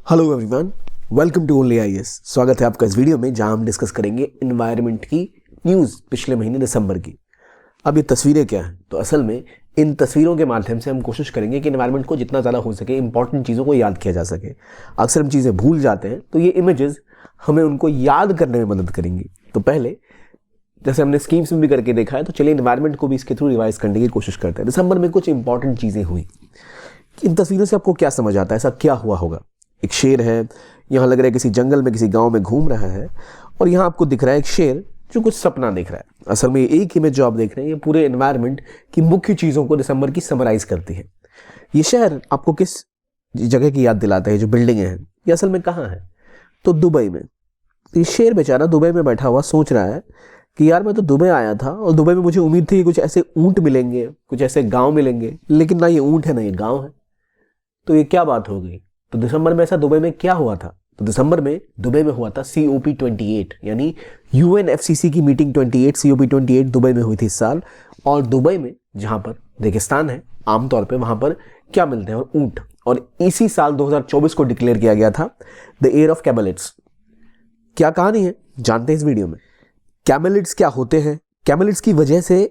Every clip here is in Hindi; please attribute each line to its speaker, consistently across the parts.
Speaker 1: Hello everyone, welcome to only IAS. स्वागत है आपका इस वीडियो में जहां हम डिस्कस करेंगे एनवायरनमेंट की न्यूज़ पिछले महीने दिसंबर की। अब ये तस्वीरें क्या हैं? तो असल में इन तस्वीरों के माध्यम से हम कोशिश करेंगे कि एनवायरनमेंट को जितना ज़्यादा हो सके इंपॉर्टेंट चीज़ों को याद किया जा सके। अक्सर हम चीज़ें भूल जाते हैं, तो ये इमेजेस हमें उनको याद करने में मदद करेंगी। तो पहले जैसे हमने स्कीम्स में भी करके देखा है, तो चलिए एनवायरनमेंट को भी इसके थ्रू रिवाइज करने की कोशिश करते हैं। दिसंबर में कुछ इंपॉर्टेंट चीज़ें हुई। इन तस्वीरों से आपको क्या समझ आता है? ऐसा क्या हुआ होगा? एक शेर है, यहाँ लग रहा है किसी जंगल में किसी गांव में घूम रहा है, और यहाँ आपको दिख रहा है एक शेर जो कुछ सपना देख रहा है। असल में एक इमेज जो आप देख रहे हैं ये पूरे एनवायरनमेंट की मुख्य चीज़ों को दिसंबर की समराइज करती है। ये शहर आपको किस जगह की याद दिलाता है? जो बिल्डिंगें हैं ये असल में कहाँ है? तो दुबई में। ये शेर बेचारा दुबई में बैठा हुआ सोच रहा है कि यार मैं तो दुबई आया था और दुबई में मुझे उम्मीद थी कि कुछ ऐसे ऊंट मिलेंगे, कुछ ऐसे गाँव मिलेंगे, लेकिन ना ये ऊंट है ना ये गाँव है। तो ये क्या बात हो गई? तो दिसंबर में ऐसा दुबई में क्या हुआ था? तो दिसंबर में दुबई में हुआ था COP28, यानी UNFCCC की मीटिंग 28 COP28 दुबई में हुई थी इस साल। और दुबई में जहां पर रेगिस्तान है आमतौर पे, वहां पर क्या मिलते हैं? और ऊंट। और इसी साल 2024 को डिक्लेयर किया गया था द ईयर ऑफ कैमेलिड्स। क्या कहानी है जानते हैं इस वीडियो में। कैमेलिड्स क्या होते हैं, कैमेलिड्स की वजह से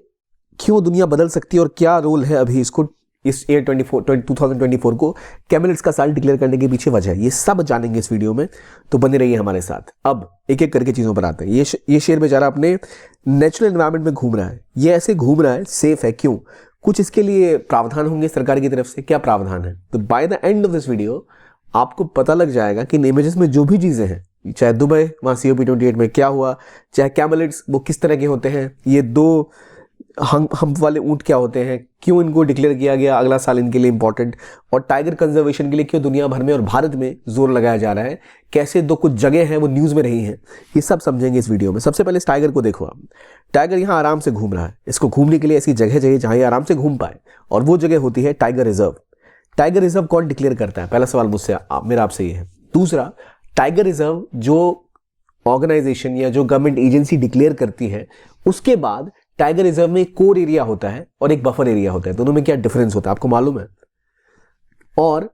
Speaker 1: क्यों दुनिया बदल सकती है, और क्या रोल है अभी इसको इस ईयर 2024 को कैमेलिड्स का साल डिक्लेयर करने के पीछे वजह है। ये सब जानेंगे इस वीडियो में, तो बने रहिए हमारे साथ। अब एक एक करके चीज़ों पर आते हैं। ये शेर बेचारा अपने नेचुरल एनवायरनमेंट में घूम रहा है। ये ऐसे घूम रहा है, सेफ है, क्यों? कुछ इसके लिए प्रावधान होंगे सरकार की तरफ से। क्या प्रावधान है? तो by the end of this video आपको पता लग जाएगा कि इन इमेजेस में जो भी चीज़ें हैं, चाहे दुबई वहाँ COP28 में क्या हुआ, चाहे कैमेलिड्स वो किस तरह के होते हैं, ये दो हम वाले ऊंट क्या होते हैं, क्यों इनको डिक्लेयर किया गया अगला साल इनके लिए इंपॉर्टेंट, और टाइगर कंजर्वेशन के लिए क्यों दुनिया भर में और भारत में जोर लगाया जा रहा है, कैसे दो कुछ जगह हैं वो न्यूज़ में रही हैं, ये सब समझेंगे इस वीडियो में। सबसे पहले इस टाइगर को देखो आप। टाइगर यहाँ आराम से घूम रहा है। इसको घूमने के लिए ऐसी जगह चाहिए जहाँ ये आराम से घूम पाए, और वो जगह होती है टाइगर रिजर्व। टाइगर रिजर्व कौन डिक्लेयर करता है? पहला सवाल मुझसे मेरा आपसे ये है। दूसरा, टाइगर रिजर्व जो ऑर्गेनाइजेशन या जो गवर्नमेंट एजेंसी डिक्लेयर करती है, उसके बाद टाइगर रिजर्व में एक कोर एरिया होता है और एक बफर एरिया होता है। दोनों में क्या डिफरेंस होता है आपको मालूम है? और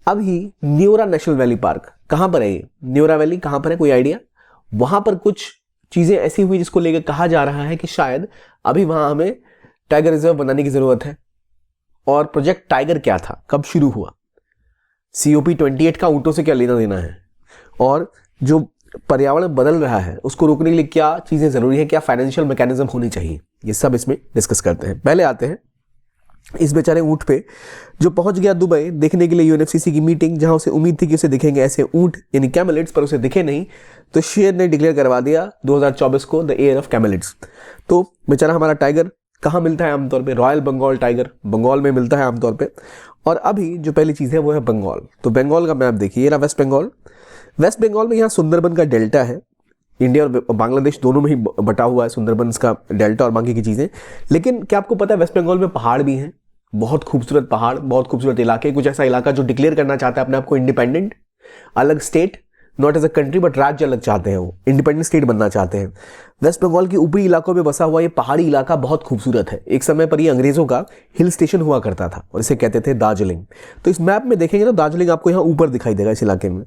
Speaker 1: अभी न्योरा नेशनल वैली पार्क कहां पर है? ये न्योरा वैली कहां पर है, कोई आइडिया? वहां पर कुछ चीजें ऐसी हुई जिसको लेकर कहा जा रहा है कि शायद अभी वहां हमें टाइगर रिजर्व बनाने की जरूरत है। और प्रोजेक्ट टाइगर क्या था, कब शुरू हुआ, COP28 का ऊंटों से क्या लेना देना है, और जो पर्यावरण बदल रहा है उसको रोकने के लिए क्या चीजें जरूरी है, क्या फाइनेंशियल मैकेनिज्म होनी चाहिए, ये सब इसमें डिस्कस करते हैं। पहले आते हैं इस बेचारे ऊंट पे जो पहुंच गया दुबई देखने के लिए UNFCCC की मीटिंग, जहां उसे उम्मीद थी कि उसे दिखेंगे ऐसे ऊंट यानी कैमेलिड्स, पर उसे दिखे नहीं। तो शेर ने डिक्लेयर करवा दिया 2024 को द ईयर ऑफ कैमेलिड्स। तो बेचारा हमारा टाइगर कहाँ मिलता है आमतौर पे? रॉयल बंगाल टाइगर बंगाल में मिलता है आमतौर पे। और अभी जो पहली चीज़ है वो है बंगाल। तो बंगाल का मैप देखिए, ये रहा वेस्ट बंगाल। वेस्ट बंगाल में यहाँ सुंदरबन का डेल्टा है। इंडिया और बांग्लादेश दोनों में ही बटा हुआ है सुंदरबन का डेल्टा और बाकी की चीज़ें। लेकिन क्या आपको पता है वेस्ट बंगाल में पहाड़ भी हैं, बहुत खूबसूरत पहाड़, बहुत खूबसूरत इलाके। कुछ ऐसा इलाका जो डिक्लेयर करना चाहता है अपने आप को इंडिपेंडेंट, अलग state, not as a country but राज्य अलग चाहते हैं, वो इंडिपेंडेंट स्टेट बनना चाहते हैं। वेस्ट बंगाल के ऊपरी इलाकों में बसा हुआ ये पहाड़ी इलाका बहुत खूबसूरत है। एक समय पर ये अंग्रेजों का हिल स्टेशन हुआ करता था और इसे कहते थे दार्जिलिंग। तो इस मैप में देखेंगे ना, दार्जिलिंग आपको यहाँ ऊपर दिखाई देगा इस इलाके में।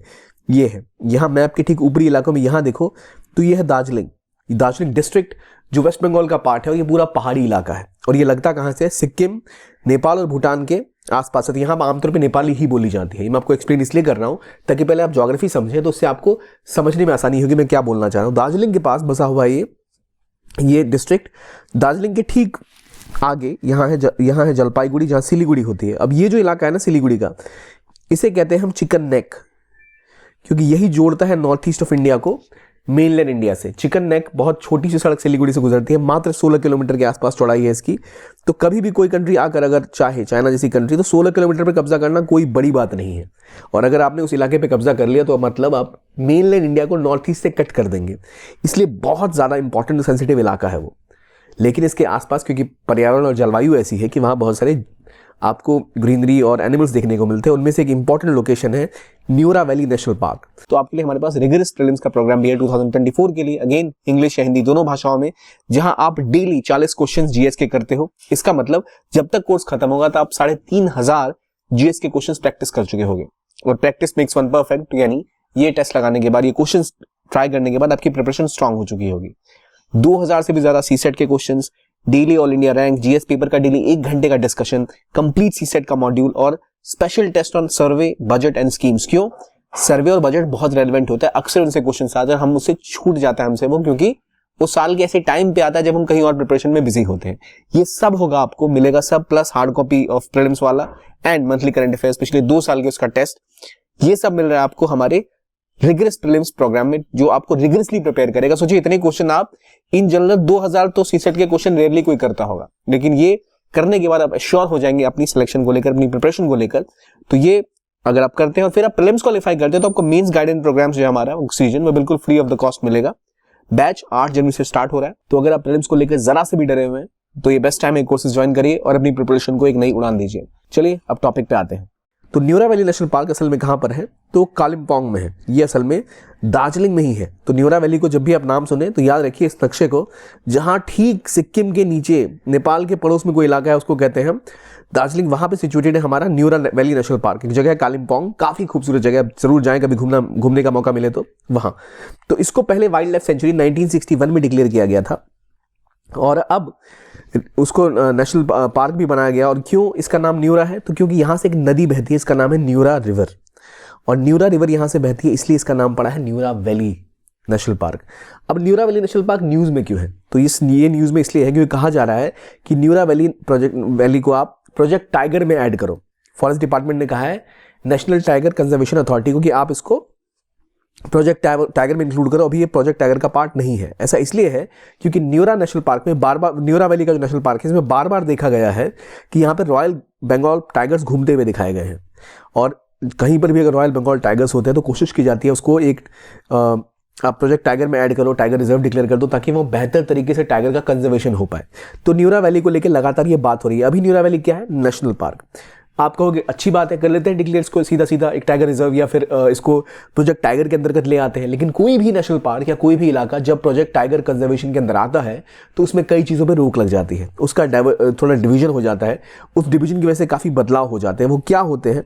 Speaker 1: ये है यहाँ मैप के ठीक ऊपरी इलाकों में, यहाँ देखो तो ये है दार्जिलिंग। दार्जिलिंग डिस्ट्रिक्ट जो वेस्ट बंगाल का पार्ट है, और ये पूरा पहाड़ी इलाका है। और ये लगता कहाँ से है? सिक्किम, नेपाल और भूटान के आसपास है। यहाँ आमतौर पे नेपाली ही बोली जाती है। ये मैं आपको एक्सप्लेन इसलिए कर रहा हूँ ताकि पहले आप ज्योग्राफी समझें, तो उससे आपको समझने में आसानी होगी मैं क्या बोलना चाह रहा हूँ। दार्जिलिंग के पास बसा हुआ ये डिस्ट्रिक्ट। दार्जिलिंग के ठीक आगे यहाँ है जलपाईगुड़ी, जहाँ सिलीगुड़ी होती है। अब ये जो इलाका है ना सिलीगुड़ी का, इसे कहते हैं हम चिकन नेक, क्योंकि यही जोड़ता है नॉर्थ ईस्ट ऑफ इंडिया को मेनलैंड इंडिया से। चिकन नेक बहुत छोटी सी सड़क सिलीगुड़ी से गुजरती है, मात्र 16 किलोमीटर के आसपास चौड़ाई है इसकी। तो कभी भी कोई कंट्री आकर अगर चाहे, चाइना जैसी कंट्री, तो 16 किलोमीटर पे कब्जा करना कोई बड़ी बात नहीं है। और अगर आपने उस इलाके पे कब्जा कर लिया तो मतलब आप मेनलैंड इंडिया को नॉर्थ ईस्ट से कट कर देंगे। इसलिए बहुत ज़्यादा इंपॉर्टेंट सेंसिटिव इलाका है वो। लेकिन इसके आसपास क्योंकि पर्यावरण और जलवायु ऐसी है कि वहाँ बहुत सारे आपको ग्रीनरी और एनिमल्स देखने को मिलते हैं। उनमें से एक इंपॉर्टेंट लोकेशन है न्योरा वैली नेशनल पार्क। तो आपके लिए हमारे पास रिगरस प्रीलिम्स का प्रोग्राम भी है 2024 के लिए, अगेन इंग्लिश या हिंदी दोनों भाषाओं में, जहां आप डेली 40 क्वेश्चंस जीएस के करते हो। इसका मतलब जब तक कोर्स खत्म होगा तो आप 3500 जीएस के क्वेश्चंस प्रैक्टिस कर चुके होंगे। और प्रैक्टिस मेक्स वन परफेक्ट, यानी ये टेस्ट लगाने के बाद, ये क्वेश्चन ट्राई करने के बाद आपकी प्रिपरेशन स्ट्रांग हो चुकी होगी। 2000 से भी ज्यादा सीसेट के questions, daily all India rank, GS paper का डेली 1 घंटे का डिस्कशन, कंप्लीट सीसेट का मॉड्यूल और special test on survey, budget and schemes. क्यों? सर्वे और बजट बहुत रेलेवेंट होता है, अक्सर उनसे क्वेश्चन आते हैं, हम उससे छूट जाता है हमसे वो, क्योंकि वो साल के ऐसे टाइम पे आता है जब हम कहीं और प्रिपरेशन में बिजी होते हैं। ये सब होगा, आपको मिलेगा सब, plus hard copy of prelims वाला एंड मंथली करंट अफेयर्स, पिछले 2 साल के उसका टेस्ट, ये सब मिल रहा है आपको हमारे रिगरस प्रीलिम्स प्रोग्राम में, जो आपको रिगरसली प्रिपेयर करेगा। सोचिए इतने क्वेश्चन आप इन जनरल 2000 तो सीसेट के क्वेश्चन रेयरली कोई करता होगा, लेकिन ये करने के बाद आप श्योर हो जाएंगे अपनी सिलेक्शन को लेकर, अपनी प्रिपरेशन को लेकर। तो ये अगर आप करते हैं और फिर आप प्रीलिम्स क्वालिफाई करते हैं तो आपको मेंस गाइडेंस प्रोग्राम जो हमारा ऑक्सीजन वो बिल्कुल फ्री ऑफ द कॉस्ट मिलेगा। बैच 8 जनवरी से स्टार्ट हो रहा है, तो अगर आप प्रीलिम्स को लेकर जरा से भी डरे हुए हैं तो ये बेस्ट टाइम है कोर्सेज ज्वाइन करिए और अपनी प्रिपरेशन को एक नई उड़ान दीजिए। चलिए अब टॉपिक पे आते हैं। तो न्यूरा वैली नेशनल पार्क असल में कहाँ पर है? तो कालिम्पोंग में है। ये असल में दार्जिलिंग में ही है। तो न्यूरा वैली को जब भी आप नाम सुने तो याद रखिए इस नक्शे को, जहाँ ठीक सिक्किम के नीचे नेपाल के पड़ोस में कोई इलाका है उसको कहते हैं हम दार्जिलिंग। वहाँ पे सिचुएटेड है हमारा न्यूरा वैली नेशनल पार्क। एक जगह है कालिम्पोंग, काफ़ी खूबसूरत जगह, आप जरूर जाएं कभी घूमने का मौका मिले तो वहाँ। तो इसको पहले वाइल्ड लाइफ सेंचुरी 1961 में डिक्लेयर किया गया था और अब उसको नेशनल पार्क भी बनाया गया। और क्यों इसका नाम न्यूरा है? तो क्योंकि यहाँ से एक नदी बहती है, इसका नाम है न्यूरा रिवर, और न्यूरा रिवर यहाँ से बहती है, इसलिए इसका नाम पड़ा है न्यूरा वैली नेशनल पार्क। अब Neura valley national park news में क्यों है? तो ये न्यूज़ में इसलिए है क्योंकि कहा जा रहा है कि न्यूरा वैली को आप प्रोजेक्ट टाइगर में ऐड करो। फॉरेस्ट डिपार्टमेंट ने कहा है नेशनल टाइगर कंजर्वेशन अथॉरिटी को कि आप इसको प्रोजेक्ट टाइगर में इंक्लूड करो। अभी ये प्रोजेक्ट टाइगर का पार्ट नहीं है। ऐसा इसलिए है क्योंकि न्यूरा नेशनल पार्क में बार बार, न्यूरा वैली का जो नेशनल पार्क है इसमें बार बार देखा गया है कि यहाँ पर रॉयल बंगाल टाइगर्स घूमते हुए दिखाए गए हैं। और कहीं पर भी अगर रॉयल बंगाल टाइगर्स होते हैं तो कोशिश की जाती है उसको एक आप प्रोजेक्ट टाइगर में ऐड करो, टाइगर रिजर्व डिक्लेयर कर दो, ताकि वो बेहतर तरीके से टाइगर का कंजर्वेशन हो पाए। तो न्यूरा वैली को लेकर लगातार ये बात हो रही है। अभी न्यूरा वैली क्या है? National park. आप कहोगे अच्छी बात है, कर लेते हैं डिक्लेयर इसको सीधा सीधा एक टाइगर रिजर्व, या फिर इसको प्रोजेक्ट टाइगर के अंतर्गत ले आते हैं। लेकिन कोई भी नेशनल पार्क या कोई भी इलाका जब प्रोजेक्ट टाइगर कंजर्वेशन के अंदर आता है तो उसमें कई चीज़ों पर रोक लग जाती है, उसका थोड़ा डिवीजन हो जाता है, उस डिवीजन की वजह से काफ़ी बदलाव हो जाते हैं। वो क्या होते हैं,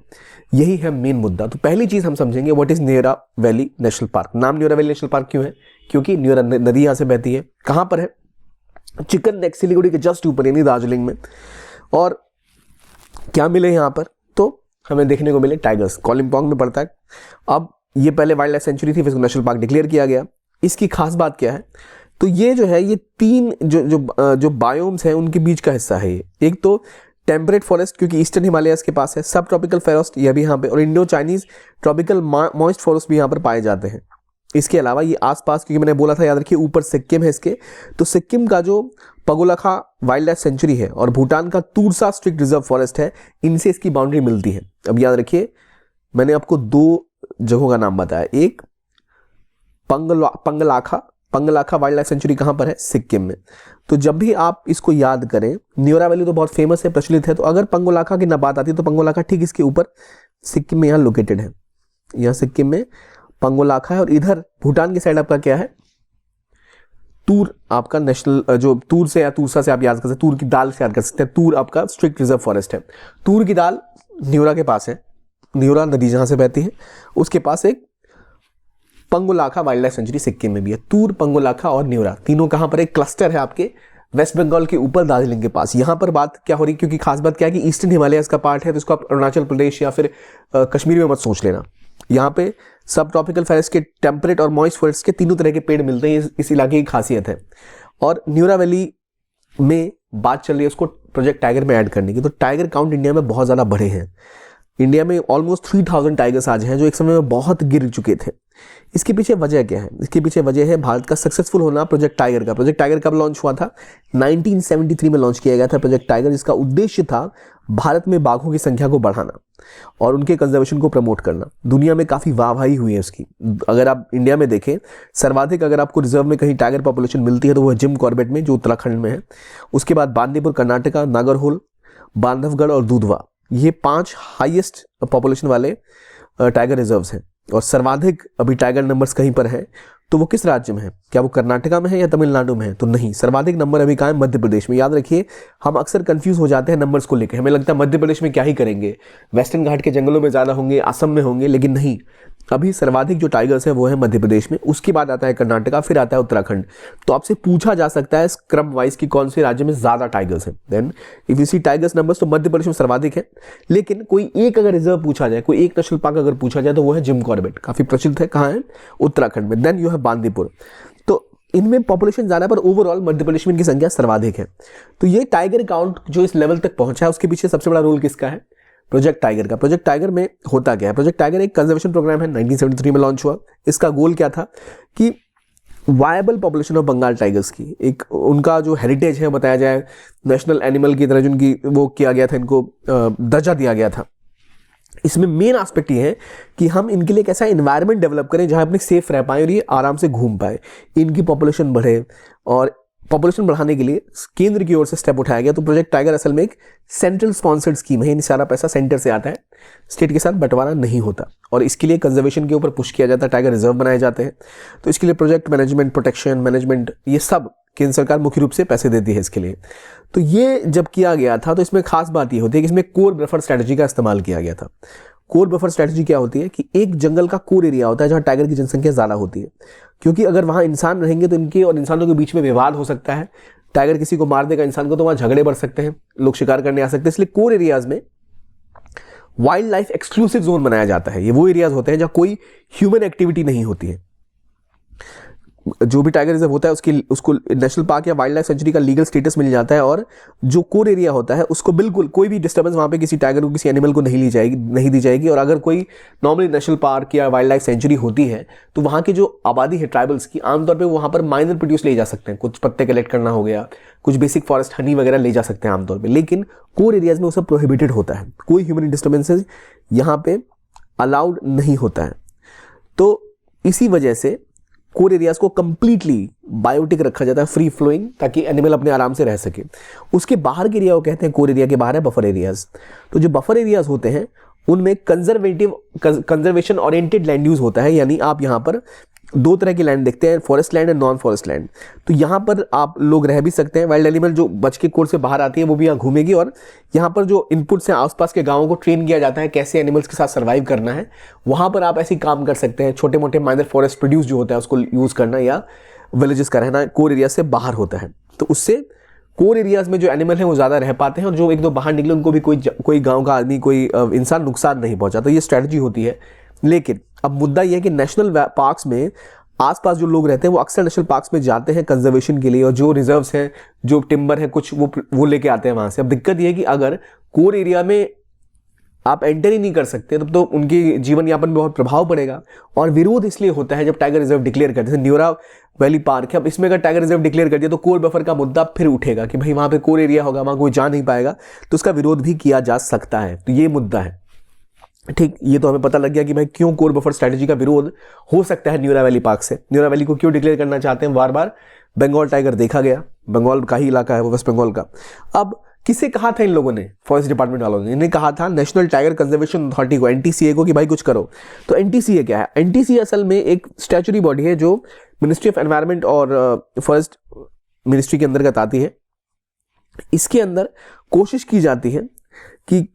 Speaker 1: यही है मेन मुद्दा। तो पहली चीज़ हम समझेंगे what is Neura valley national park. नाम न्यूरा वैली नेशनल पार्क क्यों है? क्योंकि न्यूरा नदी यहाँ से बहती है। कहाँ पर है? चिकन नेक, सिलीगुड़ी के जस्ट ऊपर, यानी दार्जिलिंग में। और क्या मिले यहाँ पर? तो हमें देखने को मिले टाइगर्स। कालिम्पोंग में पड़ता है। अब ये पहले वाइल्ड लाइफ सेंचुरी थी, फिर नेशनल पार्क डिक्लेयर किया गया। इसकी खास बात क्या है? तो ये जो है, ये 3 जो बायोम्स हैं उनके बीच का हिस्सा है ये। एक तो टेम्परेट फॉरेस्ट, क्योंकि ईस्टर्न हिमालयस के पास है, सब ट्रॉपिकल फॉरेस्ट ये भी यहाँ पे, और Indo Chinese tropical moist forest भी यहाँ पर पाए जाते हैं। इसके अलावा ये आसपास, क्योंकि मैंने बोला था याद रखिए ऊपर सिक्किम है इसके, तो सिक्किम का जो पगोलाखा वाइल्ड लाइफ सेंचुरी है और भूटान का तूरसा स्ट्रिक्ट रिजर्व फॉरेस्ट है, इनसे इसकी बाउंड्री मिलती है। अब याद रखिए मैंने आपको 2 जगहों का नाम बताया। एक पंगलाखा वाइल्ड लाइफ सेंचुरी कहाँ पर है? सिक्किम में। तो जब भी आप इसको याद करें, न्यूरा वैली तो बहुत फेमस है, प्रचलित है, तो अगर पंगलाखा की ना बात आती है तो पंगलाखा ठीक इसके ऊपर सिक्किम में यहाँ लोकेटेड है। यहाँ सिक्किम में पंगलाखा है और इधर भूटान की साइड आपका क्या है? तूर आपका नेशनल, जो तूर से या तूरसा से आप याद कर सकते हैं, तूर की दाल से याद कर सकते हैं। तूर आपका स्ट्रिक्ट रिजर्व फॉरेस्ट है। तूर की दाल न्यूरा के पास है, न्यूरा नदी जहाँ से बहती है उसके पास एक पंगलाखा वाइल्ड लाइफ सेंचुरी सिक्किम में भी है। तूर, पंगलाखा और न्यूरा तीनों कहाँ पर? एक क्लस्टर है आपके वेस्ट बंगाल के ऊपर दार्जिलिंग के पास। यहाँ पर बात क्या हो रही है, क्योंकि खास बात क्या है कि ईस्टर्न हिमालयस का पार्ट है, तो इसको आप अरुणाचल प्रदेश या फिर कश्मीर में मत सोच लेना। यहाँ पे सब ट्रॉपिकल फॉरेस्ट के, टेम्परेट और मॉइस्ट फॉरेस्ट के तीनों तरह के पेड़ मिलते हैं, इस इलाके की खासियत है। और न्यूरा वैली में बात चल रही है उसको प्रोजेक्ट टाइगर में ऐड करने की। तो टाइगर काउंट इंडिया में बहुत ज़्यादा बढ़े हैं। इंडिया में ऑलमोस्ट 3000 टाइगर्स आज हैं, जो एक समय में बहुत गिर चुके थे। इसके पीछे वजह क्या है? इसके पीछे वजह है भारत का सक्सेसफुल होना प्रोजेक्ट टाइगर का। प्रोजेक्ट टाइगर कब लॉन्च हुआ था? 1973 में लॉन्च किया गया था प्रोजेक्ट टाइगर, जिसका उद्देश्य था भारत में बाघों की संख्या को बढ़ाना और उनके कंजर्वेशन को प्रमोट करना। दुनिया में काफ़ी वाहवाही हुई है उसकी। अगर आप इंडिया में देखें, सर्वाधिक अगर आपको रिजर्व में कहीं टाइगर पॉपुलेशन मिलती है तो वो जिम कॉर्बेट में, जो उत्तराखंड में है। उसके बाद बांदीपुर कर्नाटका, नागरहोल, बांधवगढ़ और दूधवा, ये 5 हाईएस्ट पॉपुलेशन वाले टाइगर रिजर्व्स हैं। और सर्वाधिक अभी टाइगर नंबर्स कहीं पर है तो वो किस राज्य में है? क्या वो कर्नाटका में है या तमिलनाडु में है? तो नहीं, सर्वाधिक नंबर अभी कहाँ है? मध्य प्रदेश में। याद रखिए, हम अक्सर कंफ्यूज हो जाते हैं नंबर्स को लेकर, हमें लगता है मध्य प्रदेश में क्या ही करेंगे, वेस्टर्न घाट के जंगलों में ज़्यादा होंगे, असम में होंगे, लेकिन नहीं, अभी सर्वाधिक जो टाइगर्स है वो है मध्य प्रदेश में, उसके बाद आता है कर्नाटका, फिर आता है उत्तराखंड। तो आपसे पूछा जा सकता है क्रम वाइज कि कौन से राज्य में ज़्यादा टाइगर्स हैं। Then if you see tigers numbers, तो मध्य प्रदेश में सर्वाधिक है। लेकिन कोई एक अगर रिजर्व पूछा जाए, कोई एक नेशनल पार्क अगर पूछा जाए, तो वो है जिम कॉर्बेट, काफ़ी प्रसिद्ध है। कहाँ है? उत्तराखंड में। देन यू है बांदीपुर। तो इनमें पॉपुलेशन ज़्यादा, पर ओवरऑल मध्य प्रदेश में इनकी संख्या सर्वाधिक है। तो ये टाइगर काउंट जो इस लेवल तक पहुंचा है, उसके पीछे सबसे बड़ा रोल किसका है? प्रोजेक्ट टाइगर का। प्रोजेक्ट टाइगर में होता क्या है? प्रोजेक्ट टाइगर एक कंजर्वेशन प्रोग्राम है, 1973 में लॉन्च हुआ। इसका गोल क्या था कि viable population of Bengal tigers की, एक उनका जो हेरिटेज है बताया जाए, नेशनल एनिमल की तरह जिनकी वो किया गया था, इनको दर्जा दिया गया था। इसमें मेन एस्पेक्ट ये है कि हम इनके लिए कैसा एनवायरनमेंट डेवलप करें जहां अपने सेफ रह पाए और ये आराम से घूम पाए, इनकी पॉपुलेशन बढ़े। और पॉपुलेशन बढ़ाने के लिए केंद्र की ओर से स्टेप उठाया गया। तो प्रोजेक्ट टाइगर असल में एक सेंट्रल स्पॉन्सर्ड स्कीम है, यानी सारा पैसा सेंटर से आता है, स्टेट के साथ बंटवारा नहीं होता। और इसके लिए कंजर्वेशन के ऊपर पुश किया जाता है, टाइगर रिजर्व बनाए जाते हैं। तो इसके लिए प्रोजेक्ट मैनेजमेंट, प्रोटेक्शन मैनेजमेंट, ये सब केंद्र सरकार मुख्य रूप से पैसे देती है इसके लिए। तो ये जब किया गया था, तो इसमें खास बात ये होती है कि इसमें कोर बफर स्ट्रैटेजी का इस्तेमाल किया गया था। कोर बफर स्ट्रैटेजी क्या होती है कि एक जंगल का कोर एरिया होता है जहां टाइगर की जनसंख्या ज़्यादा होती है, क्योंकि अगर वहां इंसान रहेंगे तो इनके और इंसानों के बीच में विवाद हो सकता है, टाइगर किसी को मार देगा इंसान को, तो वहां झगड़े बढ़ सकते हैं, लोग शिकार करने आ सकते हैं। इसलिए कोर एरियाज में वाइल्ड लाइफ एक्सक्लूसिव जोन बनाया जाता है। ये वो एरियाज होते हैं जहां कोई ह्यूमन एक्टिविटी नहीं होती है। जो भी टाइगर रिजर्व होता है उसको नेशनल पार्क या वाइल्ड लाइफ सेंचुरी का लीगल स्टेटस मिल जाता है। और जो कोर एरिया होता है उसको बिल्कुल कोई भी डिस्टर्बेंस वहाँ पे किसी टाइगर को, किसी एनिमल को नहीं दी जाएगी। और अगर कोई नॉर्मली नेशनल पार्क या वाइल्ड लाइफ सेंचुरी होती है तो वहाँ की जो आबादी है ट्राइबल्स की, आमतौर पर वहाँ पर माइनर प्रोड्यूस ले जा सकते हैं, कुछ पत्ते कलेक्ट करना हो गया, कुछ बेसिक फॉरेस्ट हनी वगैरह ले जा सकते हैं आमतौर पर। लेकिन कोर एरियाज में वो सब प्रोहिबिटेड होता है, कोई ह्यूमन डिस्टर्बेंसेज यहाँ पे अलाउड नहीं होता है। तो इसी वजह से कोर एरियाज को कंप्लीटली बायोटिक रखा जाता है, फ्री फ्लोइंग, ताकि एनिमल अपने आराम से रह सके। उसके बाहर के एरिया को कहते हैं, कोर एरिया के बाहर है बफर एरियाज। तो जो बफर एरियाज होते हैं उनमें कंजर्वेशन ओरिएंटेड लैंड यूज होता है, यानी आप यहाँ पर दो तरह की लैंड देखते हैं, forest land and non forest land. तो यहाँ पर आप लोग रह भी सकते हैं, वाइल्ड एनिमल जो बच के कोर से बाहर आती है वो भी यहाँ घूमेगी। और यहाँ पर जो इनपुट्स हैं, आसपास के गांवों को ट्रेन किया जाता है कैसे एनिमल्स के साथ सर्वाइव करना है, वहाँ पर आप ऐसे काम कर सकते हैं। छोटे मोटे माइनर फॉरेस्ट प्रोड्यूस जो होता है उसको यूज़ करना, या विलेजेस का रहना कोर एरिया से बाहर होता है। तो उससे कोर एरियाज में जो एनिमल हैं वो ज़्यादा रह पाते हैं, और जो एक दो बाहर निकले उनको भी कोई गाँव का आदमी, कोई इंसान नुकसान नहीं पहुँचा। तो ये स्ट्रैटेजी होती है। लेकिन अब मुद्दा यह है कि नेशनल पार्क्स में आसपास जो लोग रहते हैं वो अक्सर नेशनल पार्क्स में जाते हैं कंजर्वेशन के लिए, और जो रिजर्व्स हैं, जो टिम्बर है कुछ, वो लेके आते हैं वहाँ से। अब दिक्कत ये है कि अगर कोर एरिया में आप एंटर ही नहीं कर सकते तब तो उनकी जीवन यापन में बहुत प्रभाव पड़ेगा। और विरोध इसलिए होता है जब टाइगर रिजर्व डिक्लेयर करते हैं। न्यूरा वैली पार्क है, अब इसमें अगर टाइगर रिजर्व डिक्लेयर कर दिया तो कोर बफर का मुद्दा फिर उठेगा कि भाई वहाँ पे कोर एरिया होगा, वहाँ कोई जा नहीं पाएगा, तो उसका विरोध भी किया जा सकता है। तो ये मुद्दा है। ठीक, ये तो हमें पता लग गया कि भाई क्यों कोर बफर स्ट्रैटेजी का विरोध हो सकता है न्यूरा वैली पार्क से। न्यूरा वैली को क्यों डिक्लेयर करना चाहते हैं बार बार? बंगाल टाइगर देखा गया, बंगाल का ही इलाका है वो, वेस्ट बंगाल का। अब किसे कहा था इन लोगों ने, फॉरेस्ट डिपार्टमेंट वालों ने? इन्हें कहा था नेशनल टाइगर कंजर्वेशन अथॉरिटी को, एनटीसीए को, कि भाई कुछ करो। तो एनटीसीए क्या है? एनटीसीए असल में एक स्टैच्यूटरी बॉडी है जो मिनिस्ट्री ऑफ एनवायरनमेंट और फॉरेस्ट मिनिस्ट्री के अंतर्गत आती है। इसके अंदर कोशिश की जाती है कि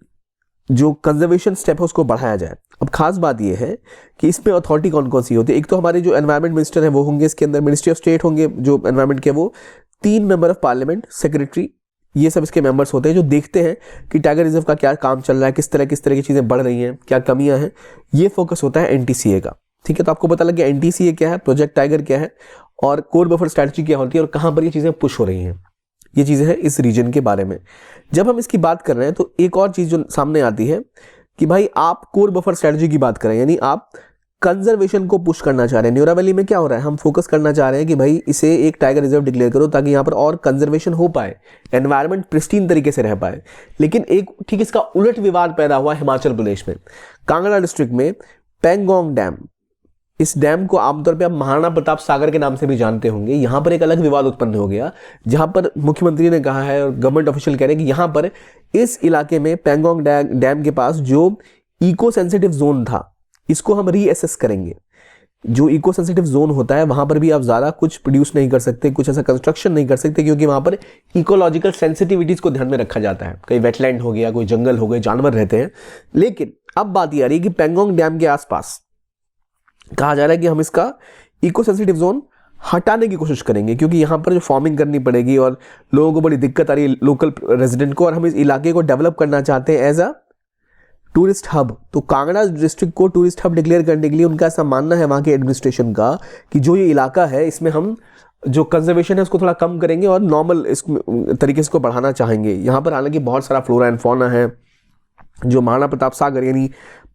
Speaker 1: जो कंजर्वेशन स्टेप है उसको बढ़ाया जाए। अब खास बात यह है कि इसमें अथॉरिटी कौन कौन सी होती है? एक तो हमारे जो एनवायरनमेंट मिनिस्टर हैं वो होंगे, इसके अंदर मिनिस्ट्री ऑफ स्टेट होंगे जो एनवायरनमेंट के, वो 3 मेंबर ऑफ पार्लियामेंट, सेक्रेटरी, ये सब इसके मेंबर्स होते हैं जो देखते हैं कि टाइगर रिजर्व का क्या काम चल रहा है, किस तरह की चीज़ें बढ़ रही हैं, क्या कमियां हैं। ये फोकस होता है एनटीसीए का। ठीक है, तो आपको पता लग गया एनटीसीए क्या है, प्रोजेक्ट टाइगर क्या है, और कोर बफर स्ट्रैटेजी क्या होती है, और कहाँ पर ये चीज़ें पुश हो रही हैं। ये चीज़ें हैं इस रीजन के बारे में। जब हम इसकी बात कर रहे हैं तो एक और चीज़ जो सामने आती है कि भाई आप कोर बफर स्ट्रैटेजी की बात करें, यानी आप कंजर्वेशन को पुश करना चाह रहे हैं। न्यूरा वैली में क्या हो रहा है, हम फोकस करना चाह रहे हैं कि भाई इसे एक टाइगर रिजर्व डिक्लेयर करो ताकि यहाँ पर और कंजर्वेशन हो पाए, एनवायरनमेंट प्रिस्टीन तरीके से रह पाए। लेकिन एक ठीक इसका उलट विवाद पैदा हुआ हिमाचल प्रदेश में, कांगड़ा डिस्ट्रिक्ट में पेंगोंग डैम। इस डैम को आमतौर पे आप महाराणा प्रताप सागर के नाम से भी जानते होंगे। यहाँ पर एक अलग विवाद उत्पन्न हो गया, जहाँ पर मुख्यमंत्री ने कहा है और गवर्नमेंट ऑफिशियल कह रहे हैं कि यहाँ पर इस इलाके में पेंगोंग डैम के पास जो इको सेंसिटिव जोन था इसको हम रीअसेस करेंगे। जो इको सेंसिटिव जोन होता है वहाँ पर भी आप ज़्यादा कुछ प्रोड्यूस नहीं कर सकते, कुछ ऐसा कंस्ट्रक्शन नहीं कर सकते, क्योंकि वहाँ पर इकोलॉजिकल सेंसिटिविटीज़ को ध्यान में रखा जाता है। कहीं वेटलैंड हो गया, कोई जंगल हो गए, जानवर रहते हैं। लेकिन अब बात ये आ रही है कि पेंगोंग डैम के आसपास कहा जा रहा है कि हम इसका इको सेंसिटिव जोन हटाने की कोशिश करेंगे, क्योंकि यहाँ पर जो फार्मिंग करनी पड़ेगी और लोगों को बड़ी दिक्कत आ रही है, लोकल रेजिडेंट को, और हम इस इलाके को डेवलप करना चाहते हैं एज अ टूरिस्ट हब। तो कांगड़ा डिस्ट्रिक्ट को टूरिस्ट हब डिक्लेयर करने के लिए उनका ऐसा मानना है वहाँ के एडमिनिस्ट्रेशन का कि जो ये इलाका है इसमें हम जो कंजर्वेशन है उसको थोड़ा कम करेंगे और नॉर्मल इस तरीके से इसको बढ़ाना चाहेंगे। यहाँ पर हालांकि बहुत सारा फ्लोरा एंड फौना है। जो महाराणा प्रताप सागर यानी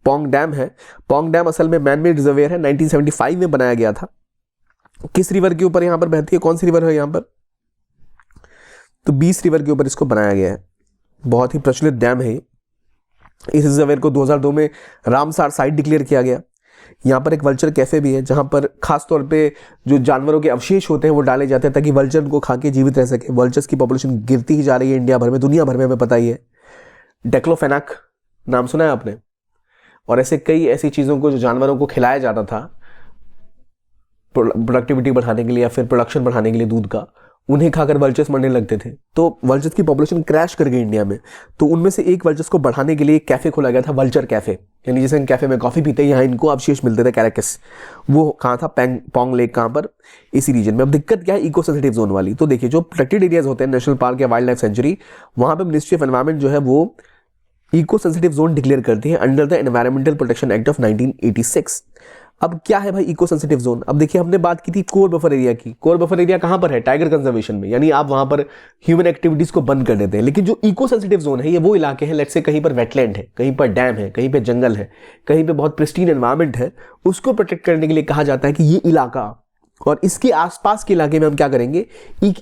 Speaker 1: पोंग डैम है, पोंग डैम असल में मैनमेड रिजर्वेयर है, 1975 में बनाया गया था। किस रिवर के ऊपर यहाँ पर बहती है, कौन सी रिवर है यहाँ पर, तो 20 रिवर के ऊपर इसको बनाया गया है। बहुत ही प्रचलित डैम है। इस रिजर्वेयर को 2002 में रामसार साइट डिक्लेयर किया गया। यहाँ पर एक वल्चर कैफे भी है जहाँ पर खास तौर पे जो जानवरों के अवशेष होते हैं वो डाले जाते हैं ताकि वल्चर को खा के जीवित रह सके। वल्चर्स की पॉपुलेशन गिरती ही जा रही है इंडिया भर में, दुनिया भर में, हमें पता ही है। डेक्लोफेनाक नाम सुना है आपने? और ऐसे कई ऐसी चीज़ों को जो जानवरों को खिलाया जाता था प्रोडक्टिविटी बढ़ाने के लिए या फिर प्रोडक्शन बढ़ाने के लिए दूध का, उन्हें खाकर वल्चर्स मरने लगते थे। तो वल्चर्स की पॉपुलेशन क्रैश कर गई इंडिया में। तो उनमें से एक वल्चर्स को बढ़ाने के लिए एक कैफे खोला गया था, वल्चर कैफे, यानी जैसे कैफे में कॉफी पीते हैं, यहाँ इनको अवशेष मिलते थे कैरेकस। वो कहाँ था? पोंग लेक, कहाँ पर? इसी रीजन में। अब दिक्कत क्या है? इको सेंसिटिव जोन वाली। तो देखिए जो प्रोटेक्टेड एरियाज होते हैं, नेशनल पार्क या वाइल्ड लाइफ सेंचुरी, वहाँ पर मिनिस्ट्री ऑफ एनवायरमेंट जो है वो इको सेंसिटिव जोन डिक्लेयर करती है under the environmental protection act of 1986। अब क्या है भाई इको सेंसिटिव जोन? अब देखिए हमने बात की थी कोर बफर एरिया की। कोर बफर एरिया कहां पर है? टाइगर कंजर्वेशन में, यानी आप वहां पर ह्यूमन एक्टिविटीज को बंद कर देते हैं। लेकिन जो इको सेंसिटिव जोन है ये वो इलाके हैं, लेट्स से कहीं पर वेटलैंड है, कहीं पर डैम है, कहीं पे जंगल है, कहीं पे बहुत प्रिस्टीन एनवायरमेंट है, उसको प्रोटेक्ट करने के लिए कहा जाता है कि ये इलाका और इसके आसपास के इलाके में हम क्या करेंगे?